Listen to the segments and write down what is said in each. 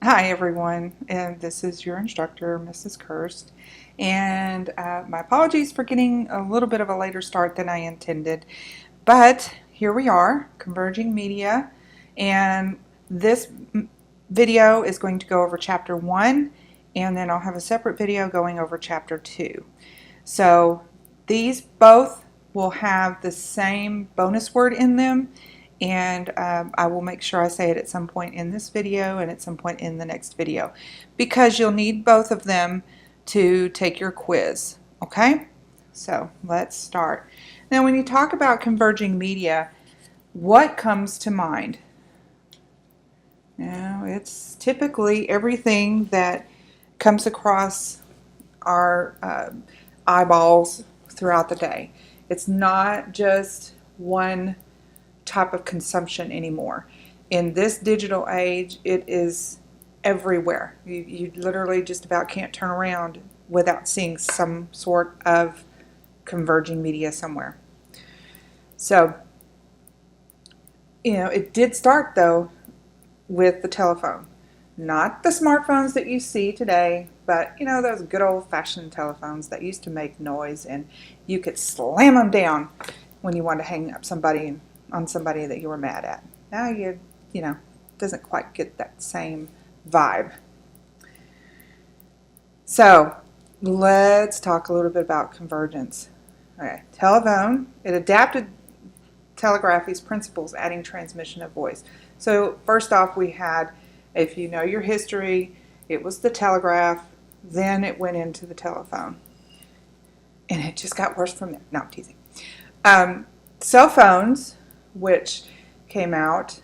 Hi everyone, and this is your instructor, Mrs. Kirst. And my apologies for getting a little bit of a later start than I intended, but here we are, Converging Media, and this video is going to go over Chapter 1, and then I'll have a separate video going over Chapter 2. So these both will have the same bonus word in them, and I will make sure I say it at some point in this video and at some point in the next video, because you'll need both of them to take your quiz. Okay, so let's start. Now when you talk about converging media, what comes to mind? Now it's typically everything that comes across our eyeballs throughout the day. It's not just one type of consumption anymore. In this digital age, it is everywhere. You literally just about can't turn around without seeing some sort of converging media somewhere. So, it did start though with the telephone. Not the smartphones that you see today, but those good old-fashioned telephones that used to make noise and you could slam them down when you wanted to hang up on somebody that you were mad at. Now doesn't quite get that same vibe. So let's talk a little bit about convergence. Okay, telephone, it adapted telegraphy's principles, adding transmission of voice. So first off, we had, if you know your history, it was the telegraph, then it went into the telephone. And it just got worse from there. No, I'm teasing. Cell phones, which came out,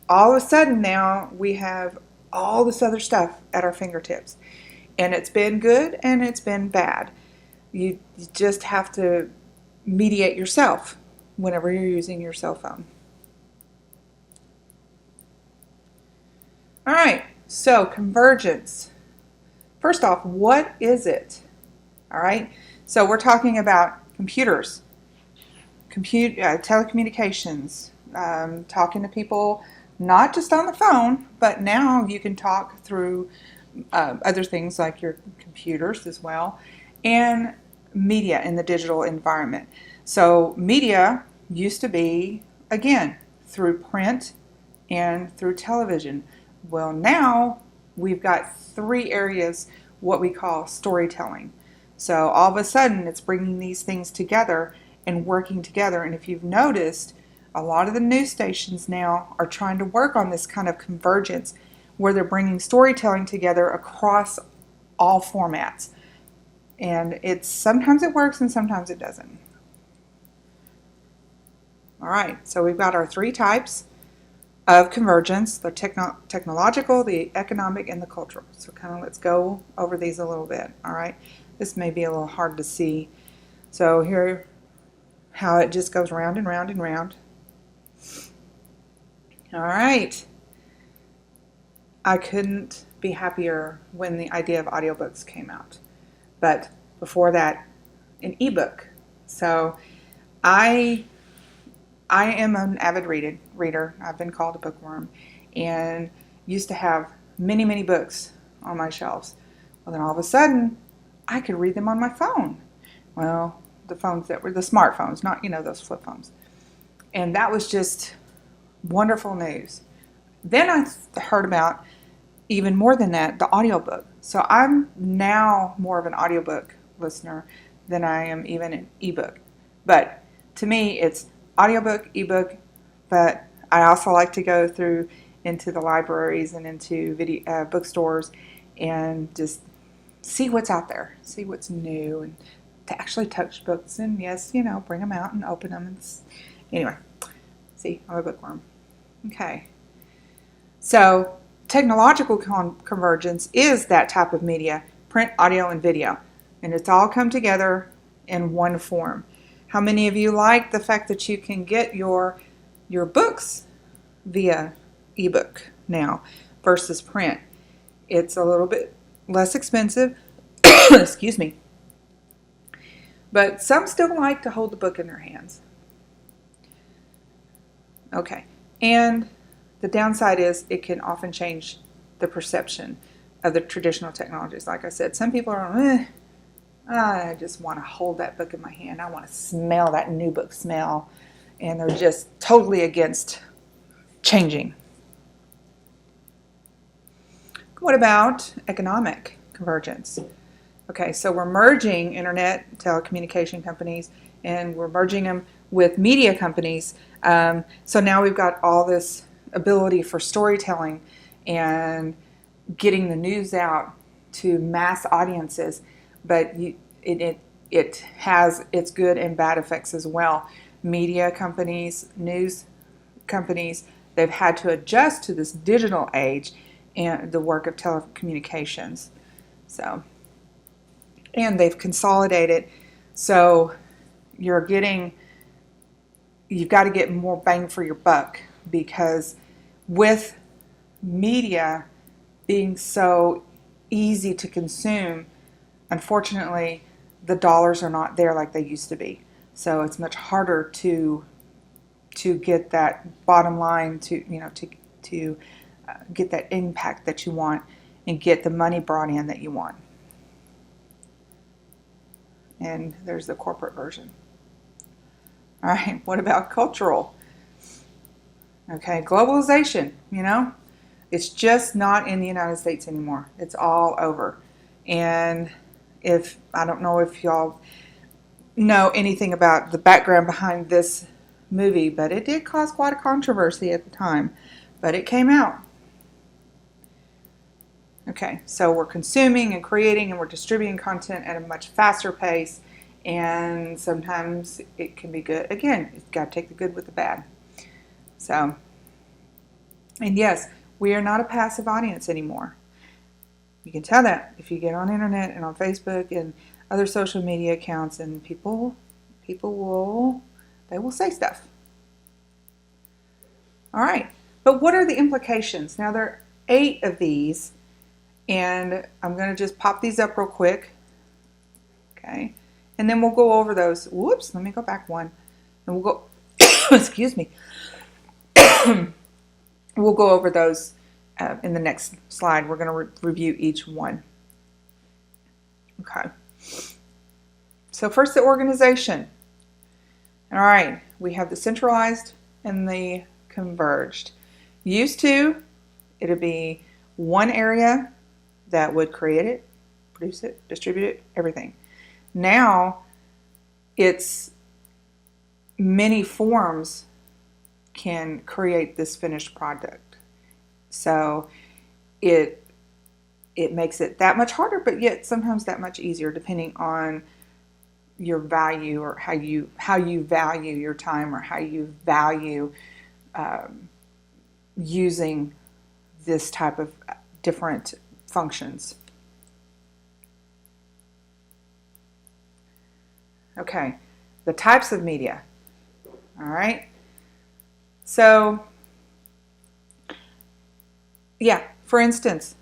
all of a sudden now we have all this other stuff at our fingertips. And it's been good and it's been bad. You just have to mediate yourself whenever you're using your cell phone. All right, so convergence. First off, what is it? All right, so we're talking about computers, telecommunications, talking to people not just on the phone, but now you can talk through other things like your computers as well, and media in the digital environment. So media used to be, again, through print and through television. Well, now we've got three areas, what we call storytelling. So all of a sudden it's bringing these things together and working together. And if you've noticed, a lot of the news stations now are trying to work on this kind of convergence where they're bringing storytelling together across all formats. And sometimes it works and sometimes it doesn't. All right, so we've got our three types of convergence: the technological, the economic, and the cultural. So let's go over these a little bit. All right, this may be a little hard to see. So here, how it just goes round and round and round. All right, I couldn't be happier when the idea of audiobooks came out. But before that, an ebook. So I am an avid reader. I've been called a bookworm and used to have many, many books on my shelves. Well, then all of a sudden, I could read them on my phone. Well, the phones that were the smartphones, not, those flip phones. And that was just wonderful news. Then I heard about, even more than that, the audiobook. So I'm now more of an audiobook listener than I am even an ebook. But to me, it's audiobook, ebook, but I also like to go through into the libraries and into bookstores and just see what's out there, see what's new, and to actually touch books and bring them out and open them. Anyway, see, I'm a bookworm. Okay, so technological convergence is that type of media, print, audio, and video, and it's all come together in one form. How many of you like the fact that you can get your books via ebook now versus print? It's a little bit less expensive, excuse me, but some still like to hold the book in their hands. Okay, and the downside is it can often change the perception of the traditional technologies. Like I said, some people are, I just want to hold that book in my hand. I want to smell that new book smell. And they're just totally against changing. What about economic convergence? Okay, so we're merging internet telecommunication companies and we're merging them with media companies. So now we've got all this ability for storytelling and getting the news out to mass audiences, but it has its good and bad effects as well. Media companies, news companies, they've had to adjust to this digital age and the work of telecommunications. So, and they've consolidated, so you've got to get more bang for your buck, because with media being so easy to consume, unfortunately, the dollars are not there like they used to be. So it's much harder to get that bottom line, to get that impact that you want and get the money brought in that you want. And there's the corporate version. All right, what about cultural? Okay, globalization, it's just not in the United States anymore. It's all over. And I don't know if y'all know anything about the background behind this movie, but it did cause quite a controversy at the time, but it came out. Okay, so we're consuming and creating and we're distributing content at a much faster pace, and sometimes it can be good. Again, you've got to take the good with the bad. So, and yes, we are not a passive audience anymore. You can tell that if you get on internet and on Facebook and other social media accounts, and people will say stuff. All right, but what are the implications? Now, there are 8 of these, and I'm going to just pop these up real quick. Okay, and then we'll go over those. Whoops, let me go back one. And we'll go, excuse me. We'll go over those in the next slide. We're going to review each one. Okay. So first, the organization. All right, we have the centralized and the converged. Used to, it would be one area that would create it, produce it, distribute it, everything. Now, it's many forms can create this finished product. So it makes it that much harder, but yet sometimes that much easier, depending on your value, or how you value your time, or how you value using this type of different functions. Okay, the types of media. All right. So, yeah, for instance,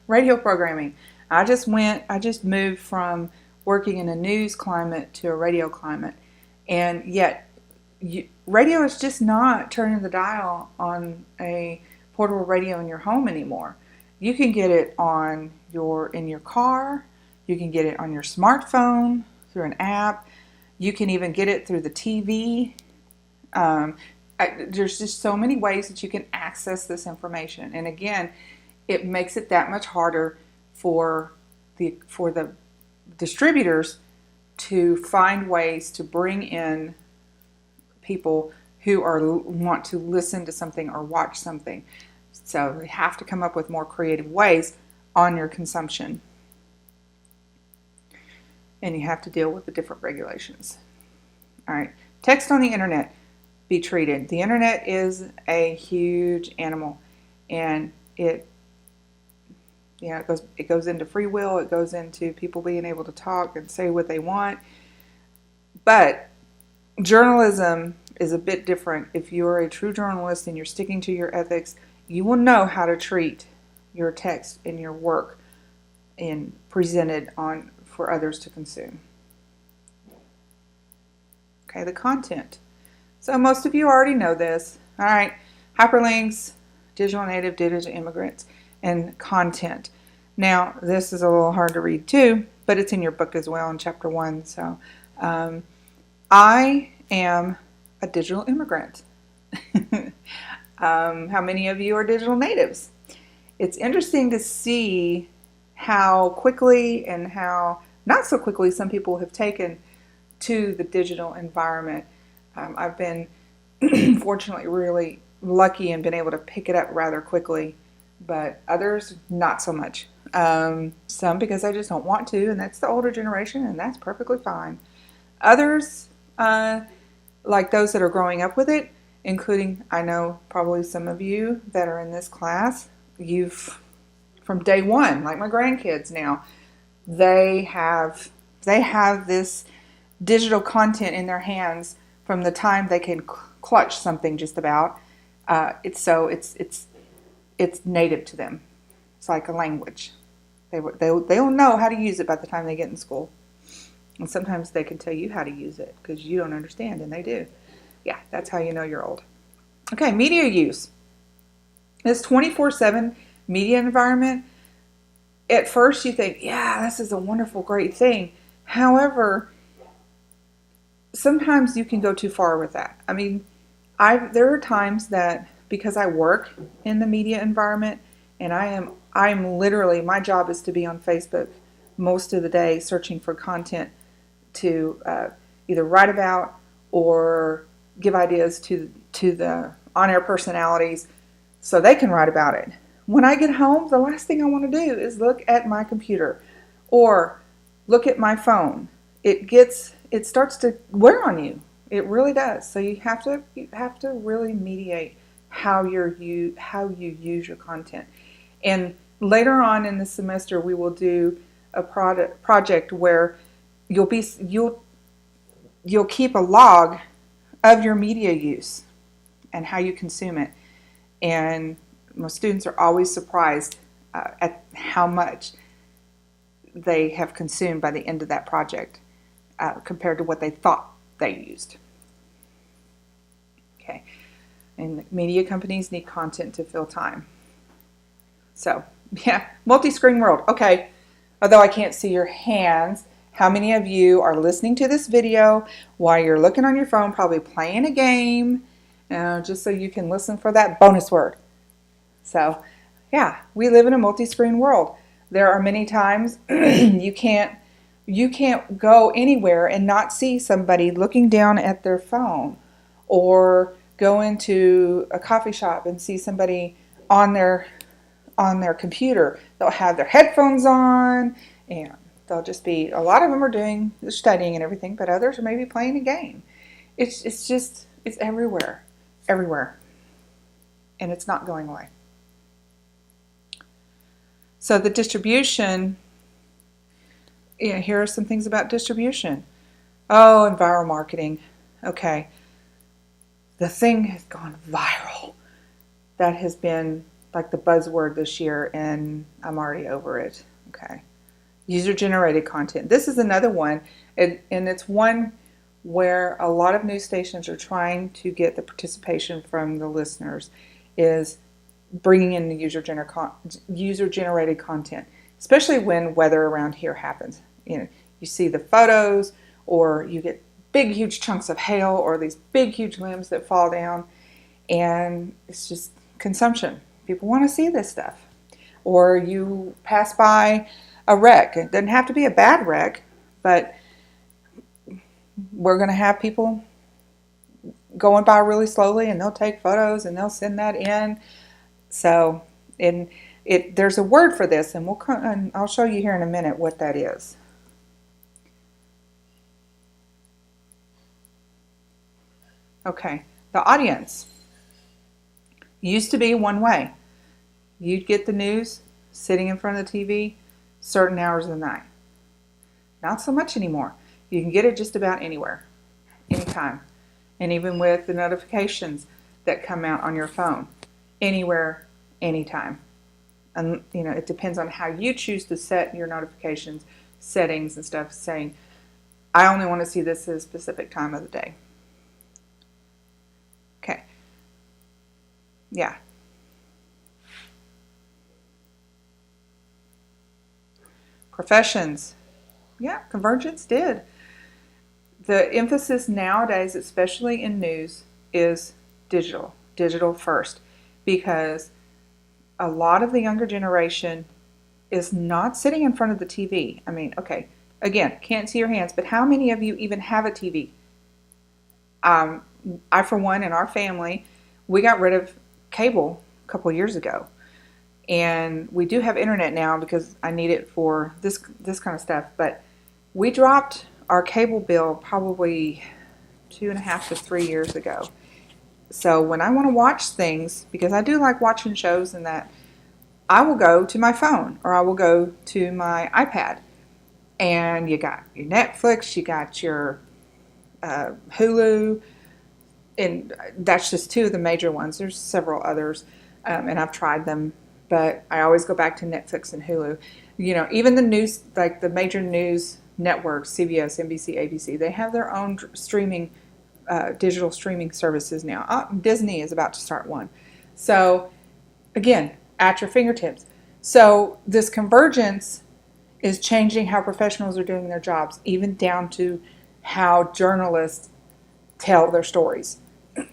radio programming. I just moved from working in a news climate to a radio climate, and yet radio is just not turning the dial on a portable radio in your home anymore. You can get it in your car. You can get it on your smartphone through an app. You can even get it through the TV. There's just so many ways that you can access this information. And again, it makes it that much harder for the distributors to find ways to bring in people who want to listen to something or watch something. So they have to come up with more creative ways on your consumption. And you have to deal with the different regulations. All right, text on the internet. Be treated. The internet is a huge animal, and it goes into free will. It goes into people being able to talk and say what they want. But journalism is a bit different. If you're a true journalist and you're sticking to your ethics, you will know how to treat your text and your work and present it for others to consume. Okay, the content. So most of you already know this. All right, hyperlinks, digital native, digital immigrants. and content. Now, this is a little hard to read too, but it's in your book as well in chapter 1. So, I am a digital immigrant. How many of you are digital natives? It's interesting to see how quickly and how not so quickly some people have taken to the digital environment. I've been fortunately really lucky and been able to pick it up rather quickly, but others not so much. Some because I just don't want to, and that's the older generation, and that's perfectly fine. Others, like those that are growing up with it, including, I know probably some of you that are in this class, you've, from day one, like my grandkids now, they have this digital content in their hands from the time they can clutch something just about. It's native to them. It's like a language. They'll know how to use it by the time they get in school. And sometimes they can tell you how to use it because you don't understand, and they do. Yeah, that's how you know you're old. Okay, media use. This 24/7 media environment, at first you think, yeah, this is a wonderful, great thing. However, sometimes you can go too far with that. I mean, there are times that because I work in the media environment and I'm literally, my job is to be on Facebook most of the day searching for content to either write about or give ideas to the on-air personalities so they can write about it. When I get home, the last thing I want to do is look at my computer or look at my phone. It starts to wear on you. It really does. So you have to really mediate how you use your content. And later on in the semester, we will do a project where you'll keep a log of your media use and how you consume it. And my students are always surprised at how much they have consumed by the end of that project compared to what they thought they used. Okay, and media companies need content to fill time. So, yeah, multi-screen world. Okay, although I can't see your hands, how many of you are listening to this video while you're looking on your phone, probably playing a game, just so you can listen for that bonus word? So, yeah, we live in a multi-screen world. There are many times you can't go anywhere and not see somebody looking down at their phone, or go into a coffee shop and see somebody on their computer. They'll have their headphones on, and they'll just be, a lot of them are doing the studying and everything, but others are maybe playing a game. It's everywhere, and it's not going away. So the distribution, here are some things about distribution. Oh, and viral marketing. Okay, the thing has gone viral. That has been like the buzzword this year, and I'm already over it. Okay, user-generated content. This is another one, and it's one where a lot of news stations are trying to get the participation from the listeners, is bringing in the user-generated content, especially when weather around here happens. You see the photos, or you get big, huge chunks of hail, or these big, huge limbs that fall down, and it's just consumption. People want to see this stuff. Or you pass by a wreck. It doesn't have to be a bad wreck, but we're going to have people going by really slowly, and they'll take photos and they'll send that in. So, there's a word for this, and I'll show you here in a minute what that is. Okay, the audience used to be one way. You'd get the news sitting in front of the TV certain hours of the night. Not so much anymore. You can get it just about anywhere, anytime. And even with the notifications that come out on your phone, anywhere, anytime. And it depends on how you choose to set your notifications, settings and stuff, saying, I only want to see this at a specific time of the day. Okay. Yeah. Professions. Yeah, convergence did. The emphasis nowadays, especially in news, is digital first, because a lot of the younger generation is not sitting in front of the TV. I mean, okay, again, can't see your hands, but how many of you even have a TV? I, for one, in our family, we got rid of cable a couple of years ago. And we do have internet now because I need it for this kind of stuff. But we dropped our cable bill probably 2.5 to 3 years ago. So when I want to watch things, because I do like watching shows and that, I will go to my phone or I will go to my iPad. And you got your Netflix, you got your Hulu, and that's just two of the major ones. There's several others, and I've tried them, but I always go back to Netflix and Hulu. You know, even the news, like the major news networks, CBS, NBC, ABC, they have their own streaming, digital streaming services now. Disney is about to start one. So, again, at your fingertips. So this convergence is changing how professionals are doing their jobs, even down to how journalists tell their stories.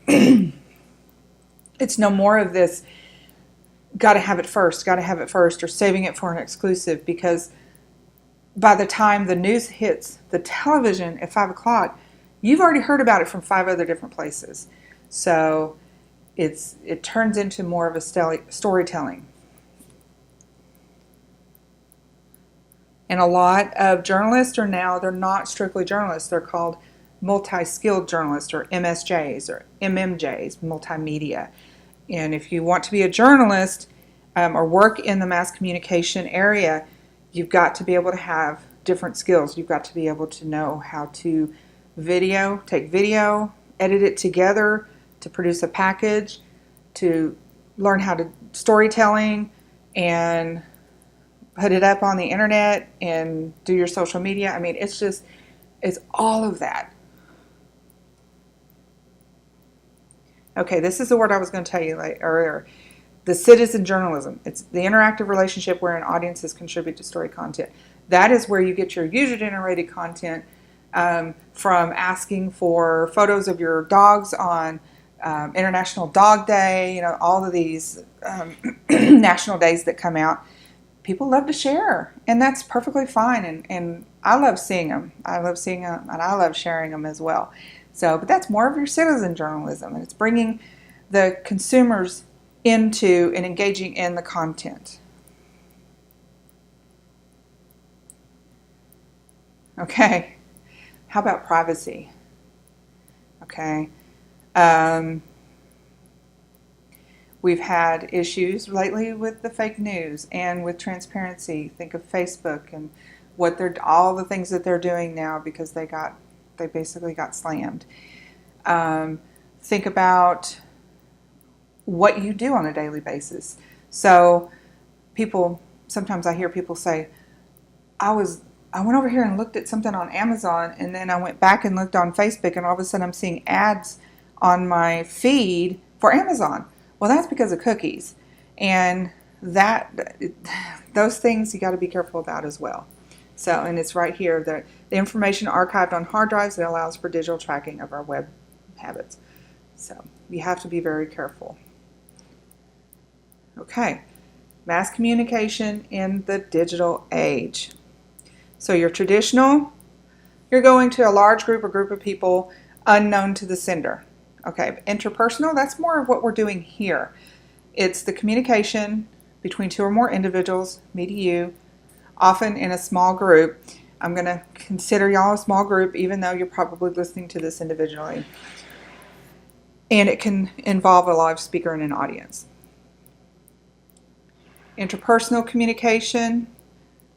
It's no more of this got to have it first, or saving it for an exclusive, because by the time the news hits the television at 5 o'clock, you've already heard about it from 5 other different places. So it turns into more of a storytelling. And a lot of journalists are now, they're not strictly journalists, they're called multi-skilled journalists, or MSJs or MMJs, multimedia. And if you want to be a journalist or work in the mass communication area, you've got to be able to have different skills. You've got to be able to know how to take video, edit it together to produce a package, to learn how to storytelling and put it up on the internet and do your social media. I mean, it's all of that. Okay, this is the word I was going to tell you earlier. The citizen journalism. It's the interactive relationship wherein audiences contribute to story content. That is where you get your user-generated content from asking for photos of your dogs on International Dog Day, all of these national days that come out. People love to share, and that's perfectly fine, and I love seeing them. I love seeing them, and I love sharing them as well. So, but that's more of your citizen journalism, and it's bringing the consumers into and engaging in the content. Okay, how about privacy? Okay, we've had issues lately with the fake news and with transparency. Think of Facebook and all the things that they're doing now because they basically got slammed. Think about what you do on a daily basis. So sometimes I hear people say, I went over here and looked at something on Amazon, and then I went back and looked on Facebook, and all of a sudden I'm seeing ads on my feed for Amazon. Well, that's because of cookies. And those things you got to be careful about as well. So, and it's right here, the information archived on hard drives that allows for digital tracking of our web habits. So you have to be very careful. Okay, mass communication in the digital age. So your traditional, you're going to a large group or group of people unknown to the sender. Okay, interpersonal, that's more of what we're doing here. It's the communication between 2 or more individuals, me to you, often in a small group. I'm going to consider y'all a small group, even though you're probably listening to this individually. And it can involve a live speaker and an audience. Interpersonal communication,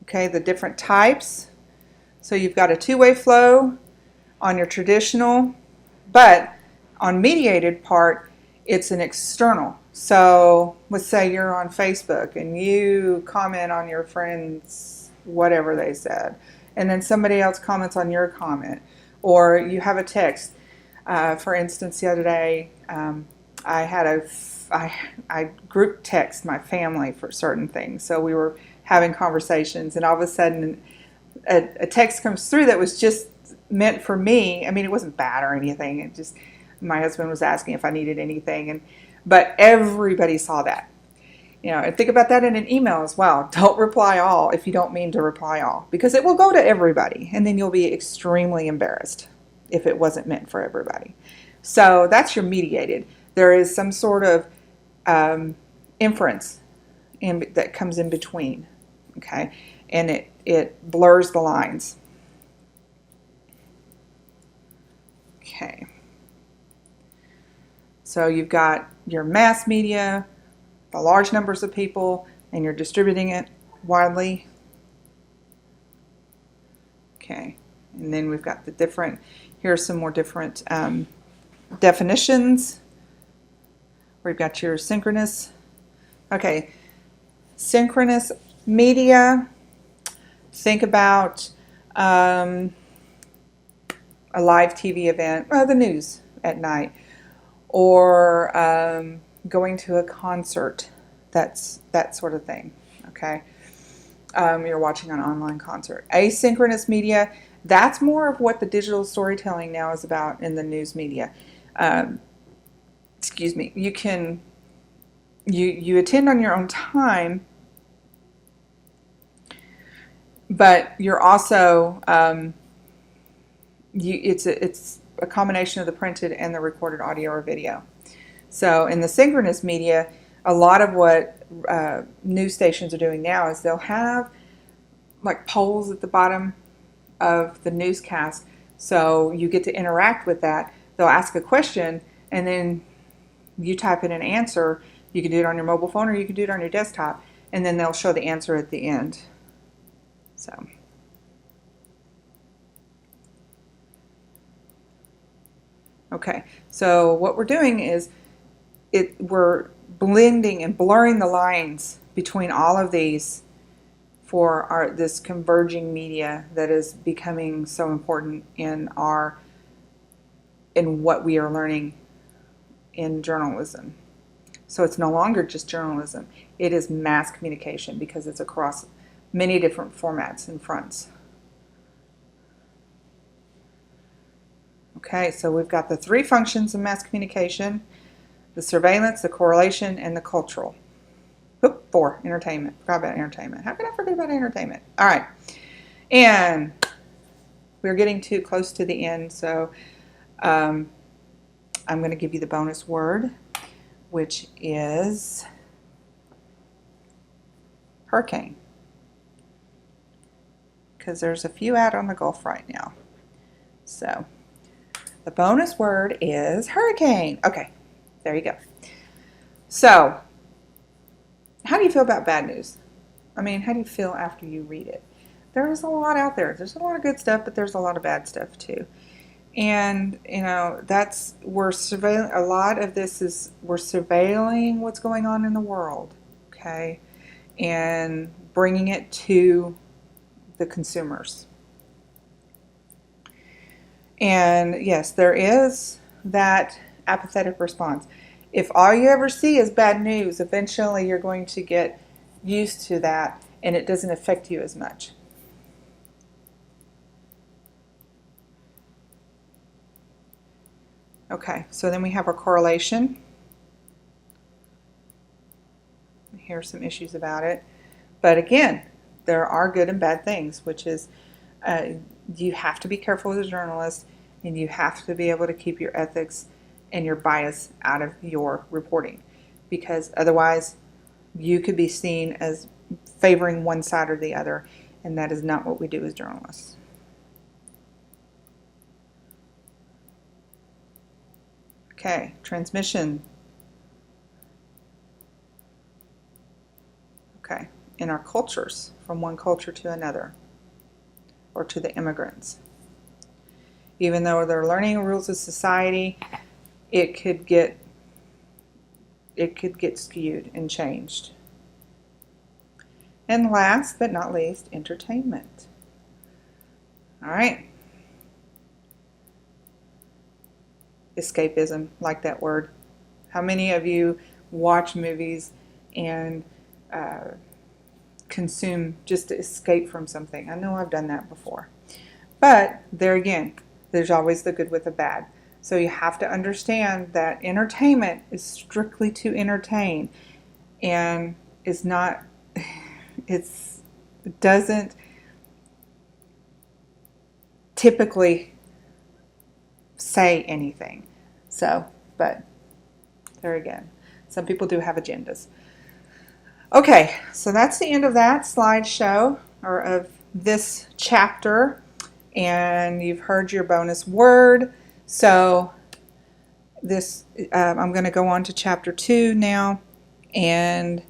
okay, the different types. So you've got a two-way flow on your traditional, but on mediated part, it's an external. So let's say you're on Facebook and you comment on your friends, whatever they said, and then somebody else comments on your comment, or you have a text. For instance, the other day, I had a I group text my family for certain things. So we were having conversations, and all of a sudden a text comes through that was just meant for me. I mean, it wasn't bad or anything. It just, my husband was asking if I needed anything, but everybody saw that. And think about that in an email as well. Don't reply all if you don't mean to reply all, because it will go to everybody, and then you'll be extremely embarrassed if it wasn't meant for everybody. So that's your mediated. There is some sort of inference that comes in between, okay? And it blurs the lines. Okay. So you've got your mass media, the large numbers of people, and you're distributing it widely. Okay. And then we've got the different, here's some more different definitions. We've got your synchronous. Okay. Synchronous media. Think about a live TV event, the news at night, or going to a concert. That's that sort of thing. Okay. You're watching an online concert. Asynchronous media, that's more of what the digital storytelling now is about in the news media. Excuse me. You can you attend on your own time, but you're also it's a combination of the printed and the recorded audio or video. So in the synchronous media, a lot of what news stations are doing now is they'll have like polls at the bottom of the newscast, so you get to interact with that. They'll ask a question, and then you type in an answer. You can do it on your mobile phone, or you can do it on your desktop, and then they'll show the answer at the end. So. Okay, so what we're doing is we're blending and blurring the lines between all of these for this converging media that is becoming so important in what we are learning in journalism. So it's no longer just journalism. It is mass communication, because it's across many different formats and fronts. Okay, so we've got the three functions of mass communication: the surveillance, the correlation, and the cultural. Oop, 4, entertainment. Forgot about entertainment. How can I forget about entertainment? All right, and we're getting too close to the end, so I'm going to give you the bonus word, which is hurricane, because there's a few out on the Gulf right now. So the bonus word is hurricane. Okay, there you go. So, how do you feel about bad news? I mean, how do you feel after you read it? There's a lot out there. There's a lot of good stuff, but there's a lot of bad stuff too. And, we're surveilling, a lot of this is, we're surveilling what's going on in the world, okay? And bringing it to the consumers. And yes, there is that apathetic response. If all you ever see is bad news, eventually you're going to get used to that, and it doesn't affect you as much. Okay, so then we have our correlation. Here's some issues about it. But again, there are good and bad things, which is you have to be careful as a journalist, and you have to be able to keep your ethics and your bias out of your reporting, because otherwise you could be seen as favoring one side or the other, and that is not what we do as journalists. Okay, transmission. Okay, in our cultures, from one culture to another, or to the immigrants. Even though they're learning rules of society, it could get skewed and changed. And last but not least, entertainment. All right. Escapism, like that word. How many of you watch movies and consume just to escape from something. I know I've done that before. But there again, there's always the good with the bad. So you have to understand that entertainment is strictly to entertain, and it's not, it doesn't typically say anything. So, but there again, some people do have agendas. Okay, so that's the end of that slideshow, or of this chapter, and you've heard your bonus word. So this, I'm going to go on to chapter 2 now, and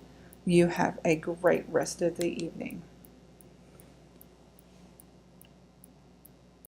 you have a great rest of the evening.